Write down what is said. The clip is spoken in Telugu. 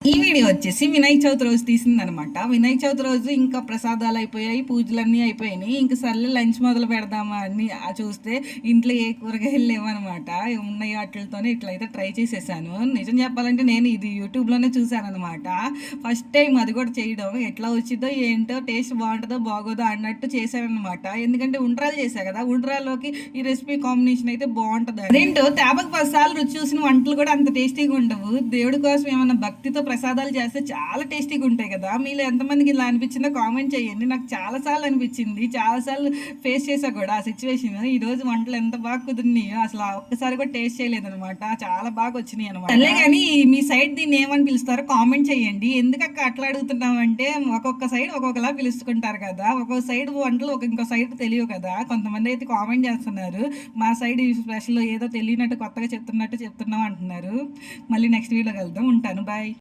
ఈ వీడియో వచ్చేసి వినాయక చవితి రోజు తీసిందనమాట. వినాయక చవితి రోజు ఇంకా ప్రసాదాలు అయిపోయాయి, పూజలన్నీ అయిపోయినాయి. ఇంక సర్లే లంచ్ మొదలు పెడదామా అని చూస్తే ఇంట్లో ఏ కూరగాయలు లేవనమాట. ఉన్నాయి వాటితోనే ఇట్లయితే ట్రై చేసేసాను. నిజం చెప్పాలంటే నేను ఇది యూట్యూబ్లోనే చూశానమాట. ఫస్ట్ టైం అది కూడా చేయడం. ఎట్లా వచ్చిందో ఏంటో, టేస్ట్ బాగుంటుందో బాగోదో అన్నట్టు చేశానమాట. ఎందుకంటే ఉండ్రాలు చేశా కదా, ఉండ్రాల్లోకి ఈ రెసిపీ కాంబినేషన్ అయితే బాగుంటుంది. అదేంటో తేపకు 10 సార్లు రుచి చూసిన వంటలు కూడా అంత టేస్టీగా ఉండవు. దేవుడి కోసం ఏమన్నా భక్తితో ప్రసాదాలు చేస్తే చాలా టేస్టీగా ఉంటాయి కదా. మీలో ఎంతమందికి ఇలా అనిపించిందో కామెంట్ చేయండి. నాకు చాలాసార్లు అనిపించింది, చాలాసార్లు ఫేస్ చేసా కూడా ఆ సిచ్యువేషన్. ఈరోజు వంటలు ఎంత బాగా కుదిరినాయో అసలు ఒక్కసారి కూడా టేస్ట్ చేయలేదనమాట. చాలా బాగా వచ్చినాయి అనమాట. అదే కానీ మీ సైడ్ దీన్ని ఏమని పిలుస్తారో కామెంట్ చేయండి. ఎందుకక్క అట్లా అడుగుతున్నామంటే ఒక్కొక్క సైడ్ ఒక్కొక్కలా పిలుచుకుంటారు కదా. ఒక్కొక్క సైడ్ వంటలు ఇంకో సైడ్ తెలియవు కదా. కొంతమంది అయితే కామెంట్ చేస్తున్నారు, మా సైడ్ స్పెషల్ ఏదో తెలియనట్టు కొత్తగా చెప్తున్నట్టు చెప్తున్నాం అంటున్నారు. మళ్ళీ నెక్స్ట్ వీడియో కలుద్దాం. ఉంటాను, బాయ్.